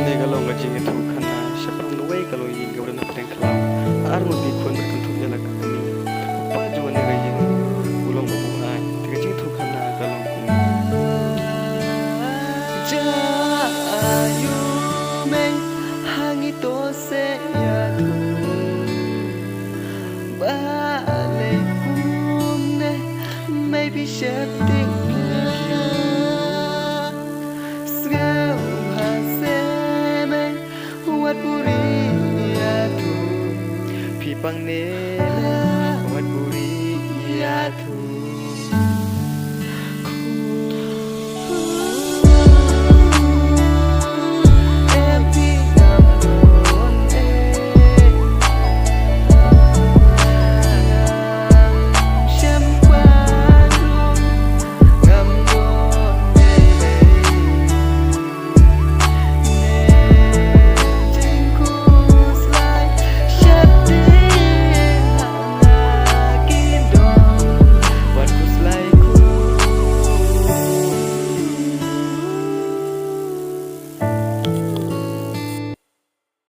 ne kalong ngajing itu khana syapang nuwai kalong yin gawran hapdeng khlaw ar mo bi khon kan thu jala kami pa juan ne gajing ulong bu ai tiga jing thu khana kalong kum ja ayu men hangi to se ya thu ba le kum ne maybe shifting wat puri ya tu pi pang ne